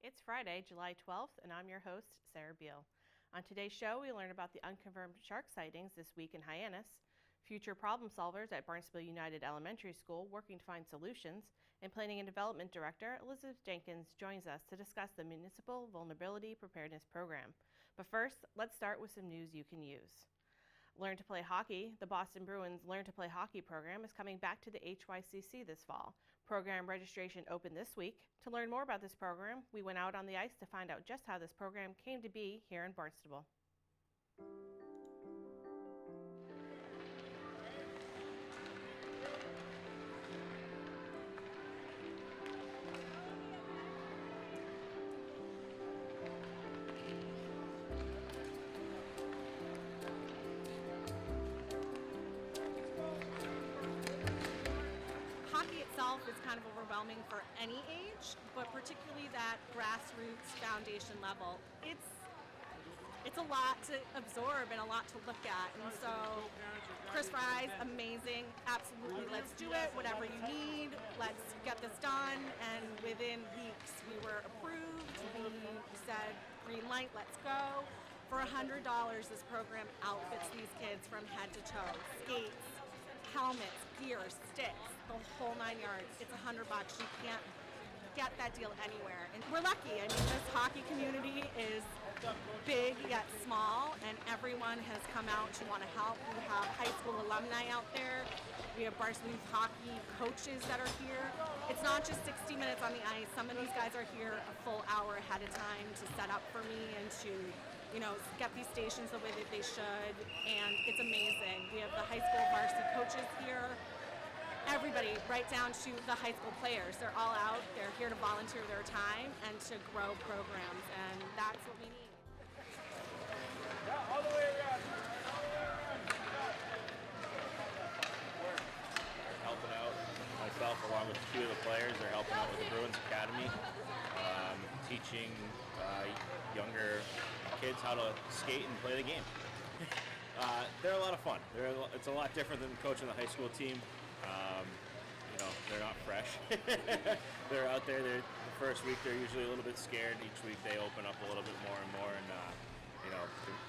It's Friday, July 12th, and I'm your host, Sarah Beal. On today's show, we learn about the unconfirmed shark sightings this week in Hyannis, future problem solvers at Barnstable United Elementary School working to find solutions, and Planning and Development Director Elizabeth Jenkins joins us to discuss the Municipal Vulnerability Preparedness Program. But first, let's start with some news you can use. Learn to Play Hockey, the Boston Bruins Learn to Play Hockey program is coming back to the HYCC this fall. Program registration opened this week. To learn more about this program, we went out on the ice to find out just how this program came to be here in Barnstable. Hockey itself is kind of overwhelming for any age, but particularly that grassroots foundation level. It's a lot to absorb and a lot to look at. And so Chris Fry's amazing. Absolutely, let's do it. Whatever you need, let's get this done. And within weeks, we were approved. We said, green light, let's go. For $100, this program outfits these kids from head to toe. Skates, helmets, gear, sticks, the whole 9 yards. It's $100. You can't get that deal anywhere. And we're lucky. I mean, this hockey community is big yet small, and everyone has come out to want to help. We have high school alumni out there. We have Barnstable Youth hockey coaches that are here. It's not just 60 minutes on the ice. Some of these guys are here a full hour ahead of time to set up for me and to, you know, get these stations the way that they should, and it's amazing. We have the high school varsity coaches here, everybody right down to the high school players. They're all out, they're here to volunteer their time and to grow programs, and that's what we need. Yeah, all the way around. Helping out myself along with two of the players. They're helping out with the Bruins Academy, teaching younger kids how to skate and play the game. They're a lot of fun. It's a lot different than coaching the high school team. You know, they're not fresh. They're out there. The first week they're usually a little bit scared. Each week they open up a little bit more and more, and you know,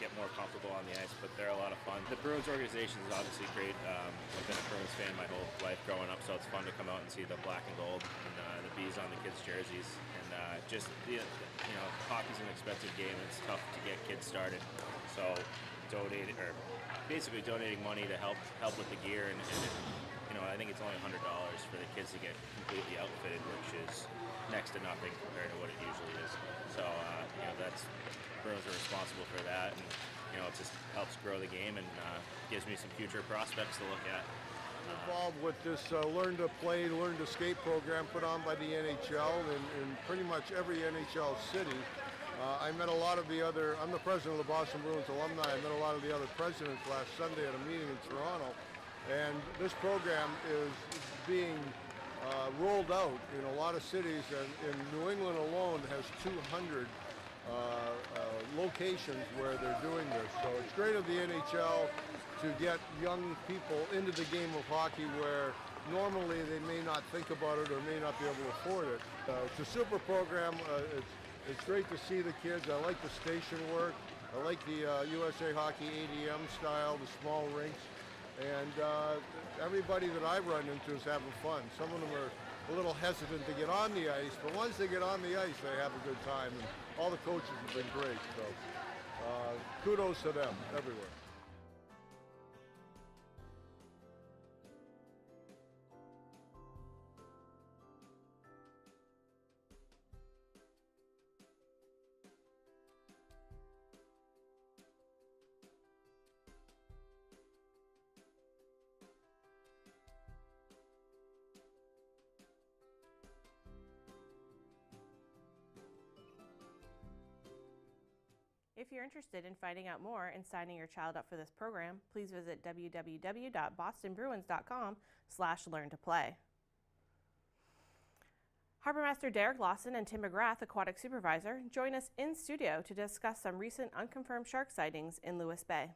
get more comfortable on the ice. But they're a lot of fun. The Bruins organization is obviously great. I've been a Bruins fan my whole life growing up, so it's fun to come out and see the black and gold and the bees on the kids' jerseys. And just you know, hockey's an expensive game. It's tough to get kids started. So basically donating money to help with the gear, and you know, I think it's only $100 for the kids to get completely outfitted, which is next to nothing compared to what it usually is. So you know, that's Bruins are responsible for that, and you know, it just helps grow the game and gives me some future prospects to look at. Involved with this Learn to Play, Learn to Skate program put on by the NHL in pretty much every NHL city. I met a lot of the other, I'm the president of the Boston Bruins alumni, I met a lot of the other presidents last Sunday at a meeting in Toronto, and this program is being rolled out in a lot of cities, and in New England alone has 200 locations where they're doing this. So it's great of the NHL to get young people into the game of hockey where normally they may not think about it or may not be able to afford it. It's a super program. It's great to see the kids. I like the station work. I like the USA Hockey ADM style, the small rinks. And everybody that I run into is having fun. Some of them are a little hesitant to get on the ice, but once they get on the ice, they have a good time. And all the coaches have been great. So kudos to them everywhere. If you're interested in finding out more and signing your child up for this program, please visit www.bostonbruins.com/learn-to-play. Harbormaster Derek Lawson and Tim McGrath, Aquatic Supervisor, join us in studio to discuss some recent unconfirmed shark sightings in Lewis Bay.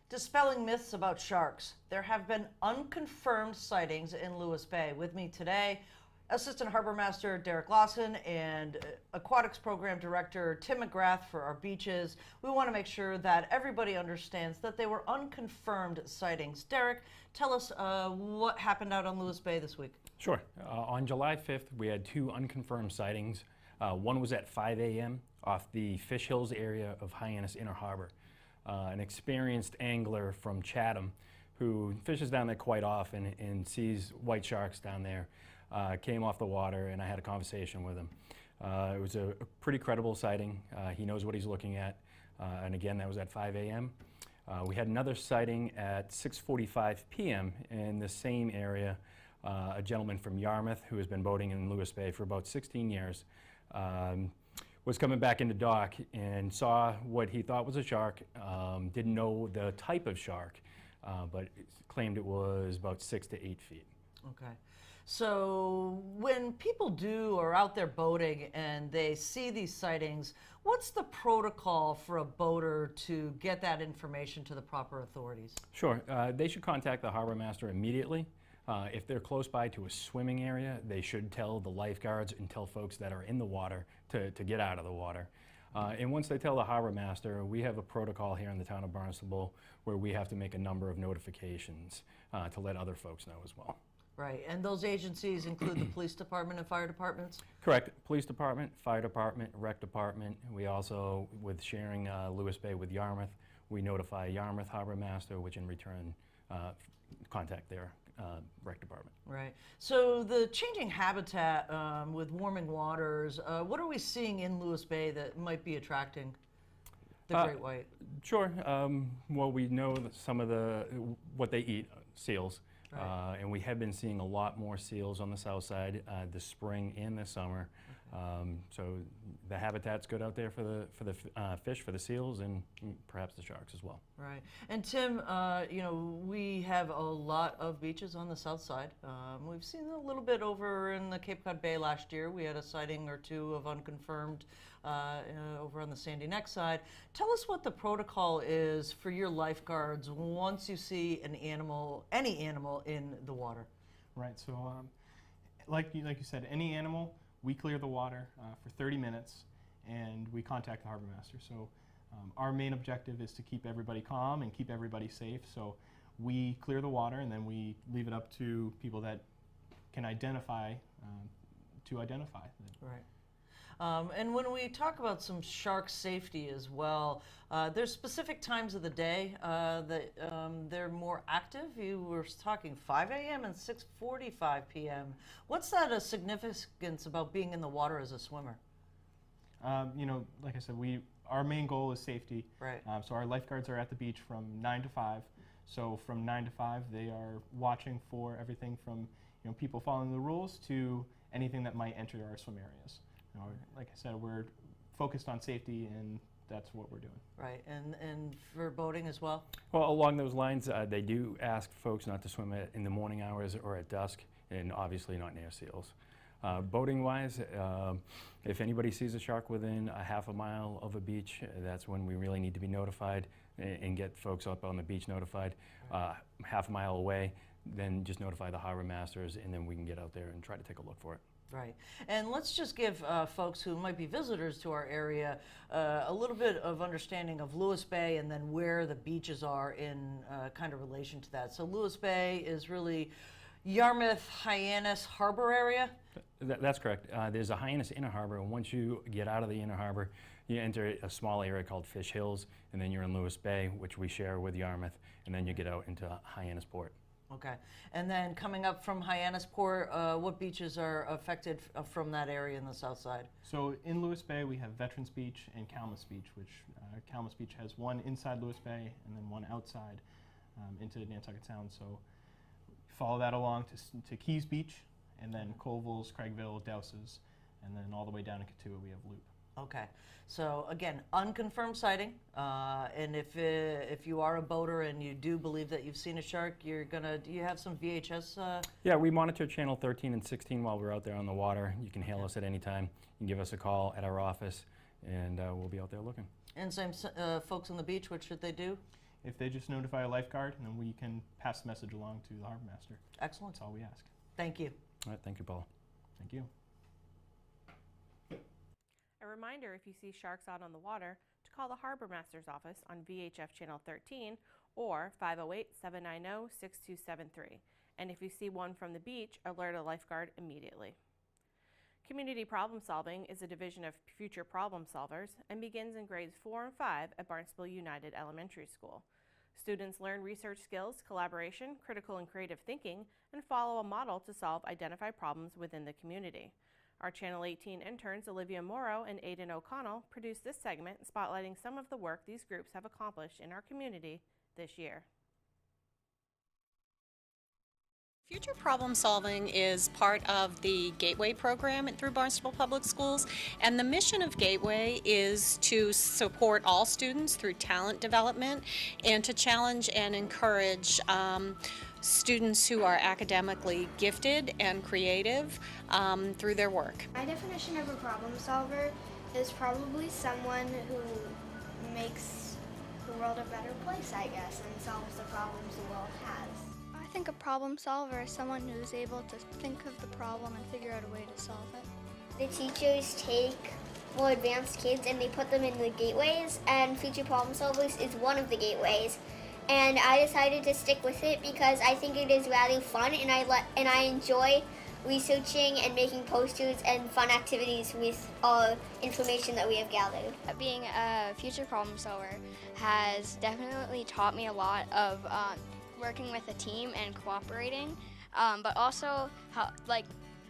Dispelling myths about sharks. There have been unconfirmed sightings in Lewis Bay. With me today Assistant Harbor Master Derek Lawson and Aquatics Program Director Tim McGrath for our beaches. We want to make sure that everybody understands that they were unconfirmed sightings. Derek, tell us what happened out on Lewis Bay this week. Sure. On July 5th, we had 2 unconfirmed sightings. One was at 5 a.m. off the Fish Hills area of Hyannis Inner Harbor. An experienced angler from Chatham who fishes down there quite often and sees white sharks down there came off the water, and I had a conversation with him. It was a pretty credible sighting. He knows what he's looking at, and again, that was at 5 a.m. We had another sighting at 6:45 p.m. in the same area. A gentleman from Yarmouth who has been boating in Lewis Bay for about 16 years was coming back into dock and saw what he thought was a shark. Didn't know the type of shark, but claimed it was about 6 to 8 feet. Okay. So when people are out there boating and they see these sightings, what's the protocol for a boater to get that information to the proper authorities? Sure. They should contact the harbor master immediately. If they're close by to a swimming area, they should tell the lifeguards and tell folks that are in the water to get out of the water. And once they tell the harbor master, we have a protocol here in the town of Barnstable where we have to make a number of notifications to let other folks know as well. Right, and those agencies include the police department and fire departments? Correct. Police department, fire department, rec department. We also, with sharing Lewis Bay with Yarmouth, we notify Yarmouth harbor master, which in return contact their rec department. Right. So the changing habitat with warming waters, what are we seeing in Lewis Bay that might be attracting the great white? Sure. Well, we know that some of what they eat, seals. Right. And we have been seeing a lot more seals on the south side this spring and this summer. Okay. So the habitat's good out there for the fish, for the seals, and perhaps the sharks as well. Right. And Tim, we have a lot of beaches on the south side. We've seen a little bit over in the Cape Cod Bay last year. We had a sighting or 2 of unconfirmed over on the Sandy Neck side. Tell us what the protocol is for your lifeguards once you see any animal in the water. Right. So, like you said, any animal, we clear the water for 30 minutes, and we contact the harbor master. So, our main objective is to keep everybody calm and keep everybody safe. So, we clear the water, and then we leave it up to people that can identify Right. And when we talk about some shark safety as well, there's specific times of the day that they're more active. You were talking 5 a.m. and 6:45 p.m. What's that significance about being in the water as a swimmer? Like I said, our main goal is safety. Right. So our lifeguards are at the beach from 9 to 5. So from 9 to 5, they are watching for everything from people following the rules to anything that might enter our swim areas. Like I said, we're focused on safety, and that's what we're doing. Right, and for boating as well? Well, along those lines, they do ask folks not to swim in the morning hours or at dusk, and obviously not near seals. Boating-wise, if anybody sees a shark within a half a mile of a beach, that's when we really need to be notified and get folks up on the beach notified. Half a mile away, then just notify the harbor masters, and then we can get out there and try to take a look for it. Right. And let's just give folks who might be visitors to our area a little bit of understanding of Lewis Bay and then where the beaches are in kind of relation to that. So Lewis Bay is really Yarmouth, Hyannis Harbor area? That's correct. There's a Hyannis Inner Harbor, and once you get out of the Inner Harbor, you enter a small area called Fish Hills, and then you're in Lewis Bay, which we share with Yarmouth, and then you get out into Hyannis Port. Okay. And then coming up from Hyannisport, what beaches are affected from that area in the south side? So in Lewis Bay, we have Veterans Beach and Calmus Beach, which Calmus Beach has one inside Lewis Bay and then one outside into Nantucket Sound. So follow that along to Keys Beach, and then Colville's, Craigville, Douses, and then all the way down to Katua we have Loop. Okay, so again, unconfirmed sighting, and if you are a boater and you do believe that you've seen a shark, do you have some VHS? Yeah, we monitor channel 13 and 16 while we're out there on the water. You can hail us at any time. You can give us a call at our office, and we'll be out there looking. And same folks on the beach, what should they do? If they just notify a lifeguard, and then we can pass the message along to the harbor master. Excellent. That's all we ask. Thank you. All right, thank you, Paul. Thank you. A reminder, if you see sharks out on the water, to call the Harbor Master's office on VHF Channel 13 or 508-790-6273. And if you see one from the beach, alert a lifeguard immediately. Community problem solving is a division of Future Problem Solvers and begins in grades 4 and 5 at Barnstable United Elementary School. Students learn research skills, collaboration, critical and creative thinking, and follow a model to solve identified problems within the community. Our Channel 18 interns Olivia Morrow and Aidan O'Connell produced this segment spotlighting some of the work these groups have accomplished in our community this year. Future problem solving is part of the Gateway program through Barnstable Public Schools, and the mission of Gateway is to support all students through talent development and to challenge and encourage students who are academically gifted and creative through their work. My definition of a problem solver is probably someone who makes the world a better place, I guess, and solves the problems the world has. I think a problem solver is someone who's able to think of the problem and figure out a way to solve it. The teachers take more advanced kids and they put them in the gateways, and Future Problem Solvers is one of the gateways. And I decided to stick with it because I think it is rather fun, and I enjoy researching and making posters and fun activities with all information that we have gathered. Being a future problem solver has definitely taught me a lot of working with a team and cooperating, but also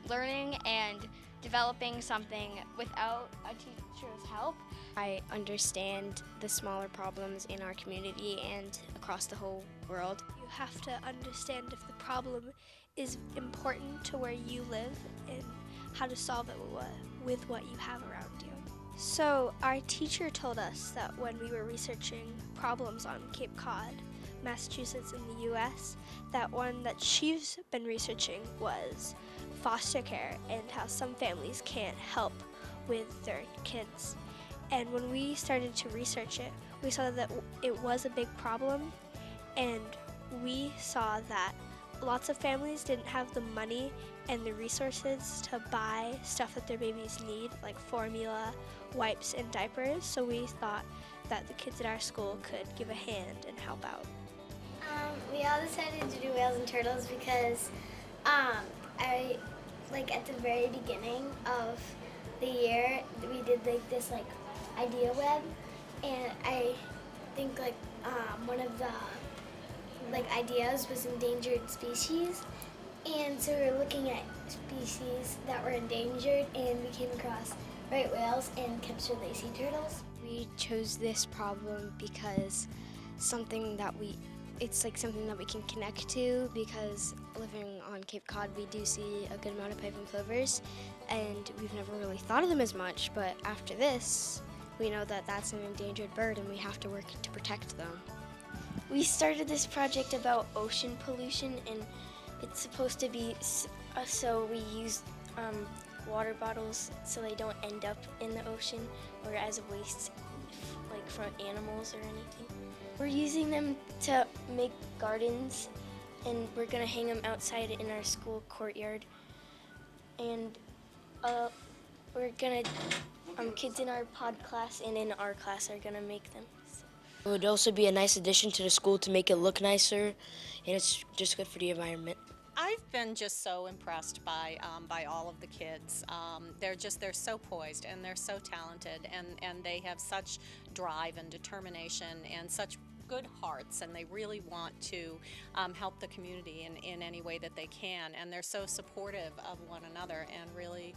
learning and developing something without a teacher's help. I understand the smaller problems in our community and across the whole world. You have to understand if the problem is important to where you live and how to solve it with what you have around you. So our teacher told us that when we were researching problems on Cape Cod, Massachusetts in the US, that one that she's been researching was foster care and how some families can't help with their kids. And when we started to research it, we saw that it was a big problem, and we saw that lots of families didn't have the money and the resources to buy stuff that their babies need, like formula, wipes, and diapers. So we thought that the kids at our school could give a hand and help out. We all decided to do whales and turtles because at the very beginning of the year, we did this idea web, and I think one of the ideas was endangered species, and so we were looking at species that were endangered, and we came across right whales and Kempster lacy turtles. We chose this problem because it's something that we can connect to, because living on Cape Cod we do see a good amount of pipe and plovers, and we've never really thought of them as much, but after this we know that that's an endangered bird and we have to work to protect them. We started this project about ocean pollution, and it's supposed to be so we use water bottles so they don't end up in the ocean or as a waste for animals or anything. We're using them to make gardens, and we're gonna hang them outside in our school courtyard. And we're gonna, kids in our pod class and in our class are gonna make them. It would also be a nice addition to the school to make it look nicer, and it's just good for the environment. I've been just so impressed by all of the kids. They're so poised and they're so talented, and they have such drive and determination and such good hearts, and they really want to help the community in any way that they can, and they're so supportive of one another and really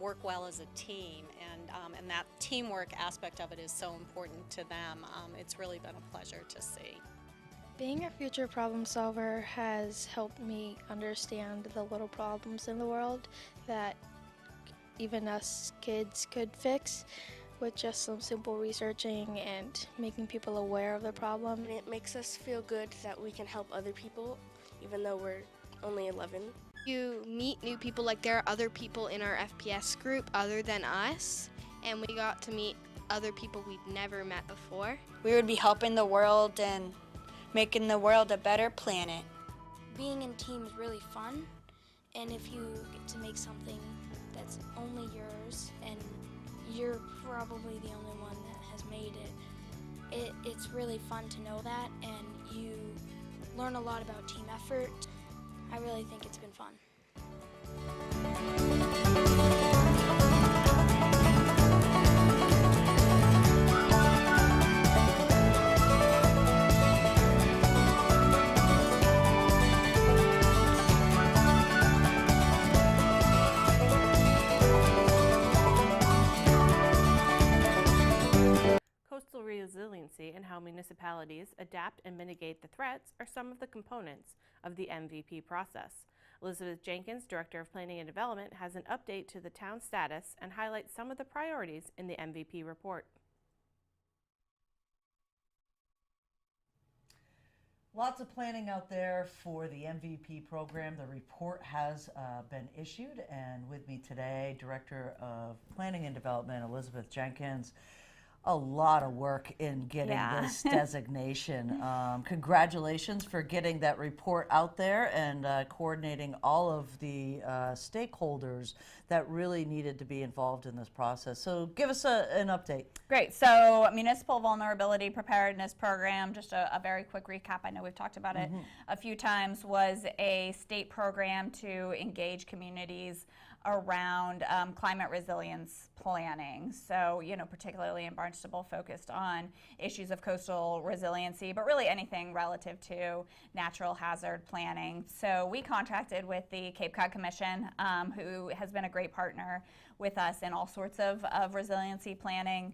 work well as a team, and that teamwork aspect of it is so important to them. It's really been a pleasure to see. Being a future problem solver has helped me understand the little problems in the world that even us kids could fix with just some simple researching and making people aware of the problem. And it makes us feel good that we can help other people, even though we're only 11. You meet new people, like there are other people in our FPS group other than us, and we got to meet other people we've never met before. We would be helping the world and making the world a better planet. Being in team is really fun, And if you get to make something that's only yours and you're probably the only one that has made it, it's really fun to know that, and you learn a lot about team effort. I really think it's been fun. Coastal resiliency and how municipalities adapt and mitigate the threats are some of the components of the MVP process. Elizabeth Jenkins, Director of Planning and Development, has an update to the town status and highlights some of the priorities in the MVP report. Lots of planning out there for the MVP program. The report has been issued, and with me today, Director of Planning and Development, Elizabeth Jenkins. A lot of work in getting this designation. Congratulations for getting that report out there and coordinating all of the stakeholders that really needed to be involved in this process. So give us an update. Great. So Municipal Vulnerability Preparedness Program, just a very quick recap. I know we've talked about it a few times, was a state program to engage communities around climate resilience planning. So, you know, particularly in Barnstable, focused on issues of coastal resiliency, but really anything relative to natural hazard planning. So we contracted with the Cape Cod Commission, who has been a great partner with us in all sorts of resiliency planning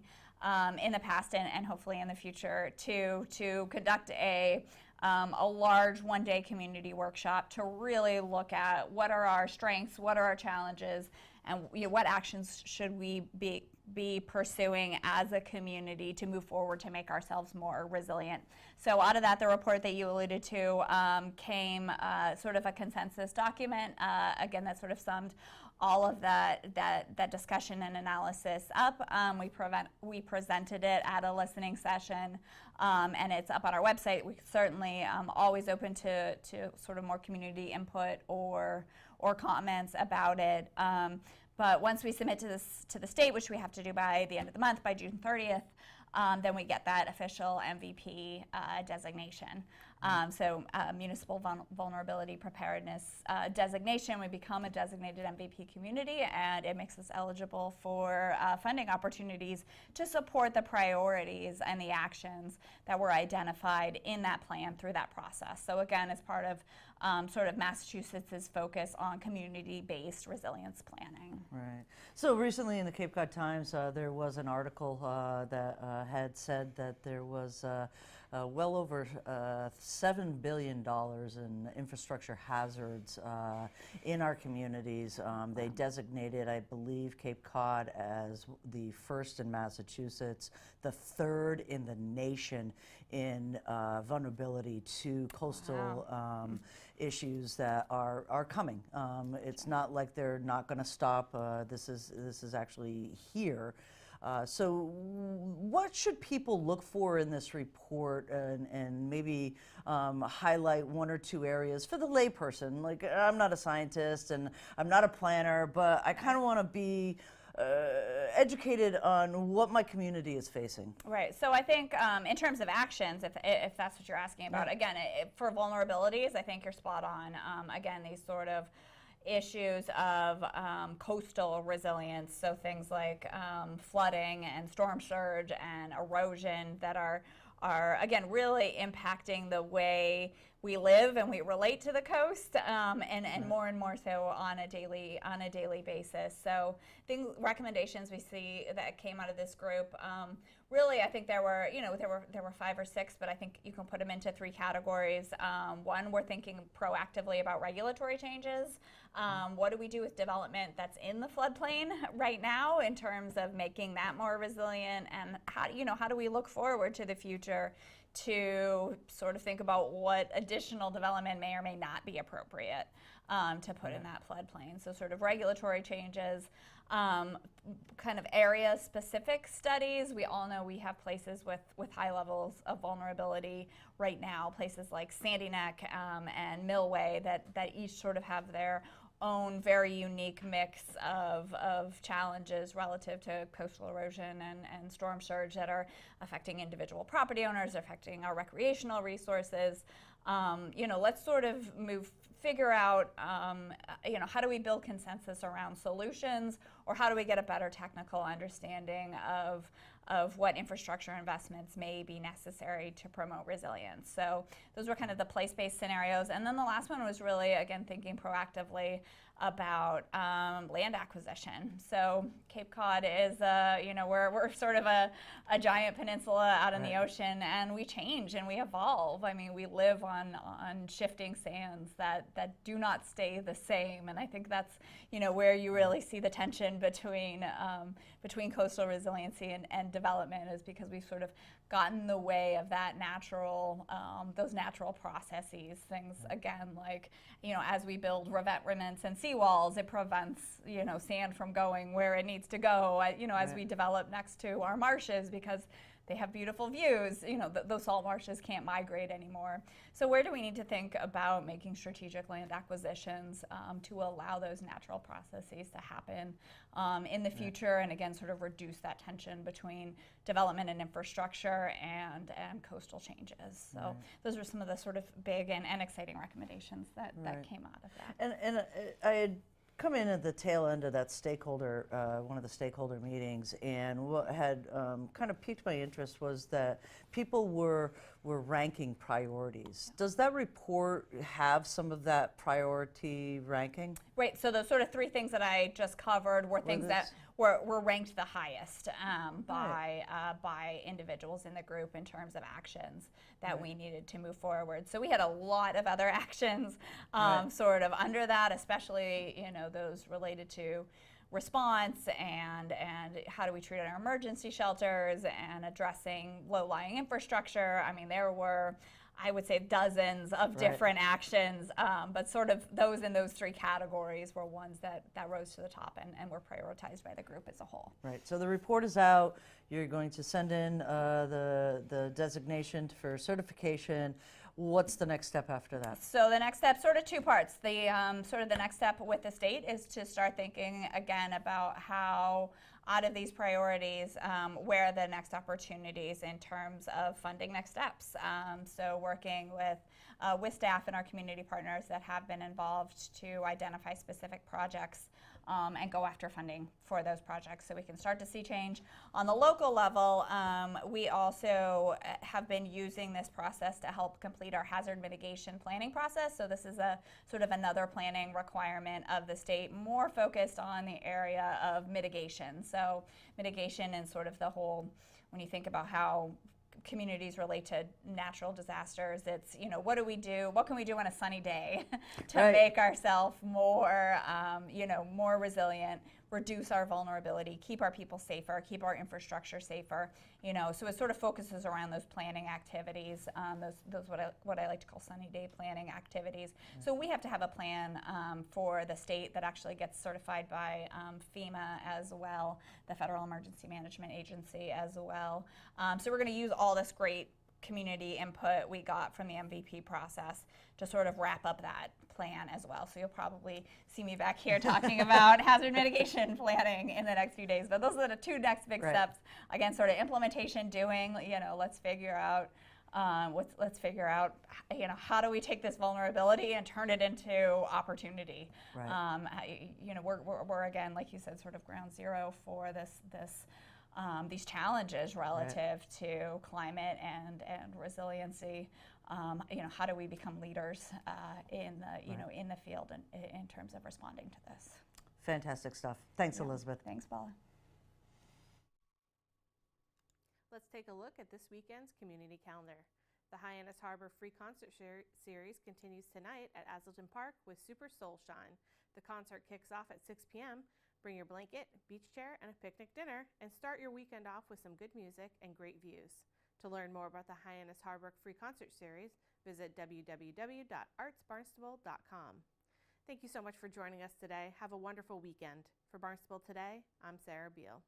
in the past and hopefully in the future, to conduct a large one-day community workshop to really look at what are our strengths, what are our challenges, and what actions should we be pursuing as a community to move forward to make ourselves more resilient. So out of that, the report that you alluded to came sort of a consensus document, again, that sort of summed all of that discussion and analysis up. We presented it at a listening session, and it's up on our website. We certainly always open to sort of more community input or comments about it. But once we submit to the state, which we have to do by the end of the month, by June 30th, then we get that official MVP designation. So Municipal Vulnerability Preparedness designation, we become a designated MVP community, and it makes us eligible for funding opportunities to support the priorities and the actions that were identified in that plan through that process. So again, as part of sort of Massachusetts' focus on community-based resilience planning. Right. So recently in the Cape Cod Times, there was an article that had said that there was well over $7 billion in infrastructure hazards in our communities. They designated, I believe, Cape Cod as the first in Massachusetts, the third in the nation in vulnerability to coastal issues that are coming. It's not like they're not going to stop. This is actually here. So what should people look for in this report, and maybe highlight one or two areas for the layperson? Like, I'm not a scientist and I'm not a planner, but I kind of want to be educated on what my community is facing. Right. So I think in terms of actions, if that's what you're asking about, again, for vulnerabilities, I think you're spot on. Again, these sort of issues of coastal resilience, so things like flooding and storm surge and erosion that are again really impacting the way we live and we relate to the coast, and more and more so on a daily basis. So recommendations we see that came out of this group, really I think there were 5 or 6, but I think you can put them into 3 categories. One, we're thinking proactively about regulatory changes. What do we do with development that's in the floodplain right now in terms of making that more resilient, and how do we look forward to the future to sort of think about what additional development may or may not be appropriate to put in that floodplain. So sort of regulatory changes, kind of area-specific studies. We all know we have places with high levels of vulnerability right now, places like Sandy Neck and Millway that each sort of have their own very unique mix of challenges relative to coastal erosion and storm surge that are affecting individual property owners, affecting our recreational resources. Let's sort of figure out, how do we build consensus around solutions, or how do we get a better technical understanding of what infrastructure investments may be necessary to promote resilience. So those were kind of the place-based scenarios. And then the last one was really, again, thinking proactively about land acquisition. So Cape Cod is, we're sort of a giant peninsula out in the ocean, and we change and we evolve. I mean, we live on shifting sands that do not stay the same. And I think that's, where you really see the tension between coastal resiliency and development, is because we've sort of gotten in the way of that those natural processes. Things, again, like, as we build revetments and seawalls, it prevents, sand from going where it needs to go, as we develop next to our marshes, because they have beautiful views, those salt marshes can't migrate anymore. So where do we need to think about making strategic land acquisitions to allow those natural processes to happen in the future, and again, sort of reduce that tension between development and infrastructure and coastal changes. So those are some of the sort of big and exciting recommendations that came out of that. And I had come in at the tail end of that stakeholder, one of the stakeholder meetings, and what had kind of piqued my interest was that people were ranking priorities. Does that report have some of that priority ranking? Right, so those sort of three things that I just covered were things that were ranked the highest by individuals in the group in terms of actions that we needed to move forward. So we had a lot of other actions sort of under that, especially those related to response and how do we treat our emergency shelters and addressing low-lying infrastructure. I mean, there were, I would say, dozens of different actions, but sort of those in those three categories were ones that rose to the top and were prioritized by the group as a whole. Right, so the report is out. You're going to send in the designation for certification. What's the next step after that? So the next step, sort of two parts. The sort of the next step with the state is to start thinking again about how, out of these priorities, where are the next opportunities in terms of funding next steps. So working with staff and our community partners that have been involved to identify specific projects and go after funding for those projects so we can start to see change. On the local level, we also have been using this process to help complete our hazard mitigation planning process. So this is a sort of another planning requirement of the state, more focused on the area of mitigation. So mitigation and sort of the whole, when you think about how communities relate to natural disasters, it's, what do we do? What can we do on a sunny day to make ourselves more, more resilient, reduce our vulnerability, keep our people safer, keep our infrastructure safer, so it sort of focuses around those planning activities, those what I like to call sunny day planning activities. So we have to have a plan for the state that actually gets certified by FEMA as well, the Federal Emergency Management Agency as well. So we're going to use all this great community input we got from the MVP process to sort of wrap up that plan as well. So you'll probably see me back here talking about hazard mitigation planning in the next few days. But those are the two next big steps. Again, sort of implementation, doing, let's figure out how do we take this vulnerability and turn it into opportunity. We're again, like you said, sort of ground zero for these challenges relative to climate and resiliency. How do we become leaders in the field in terms of responding to this? Fantastic stuff. Thanks, Elizabeth. Thanks, Paula. Let's take a look at this weekend's community calendar. The Hyannis Harbor Free Concert Series continues tonight at Azleton Park with Super Soul Shine. The concert kicks off at 6 p.m. Bring your blanket, beach chair, and a picnic dinner, and start your weekend off with some good music and great views. To learn more about the Hyannis Harbor Free Concert Series, visit www.artsbarnstable.com. Thank you so much for joining us today. Have a wonderful weekend. For Barnstable Today, I'm Sarah Beal.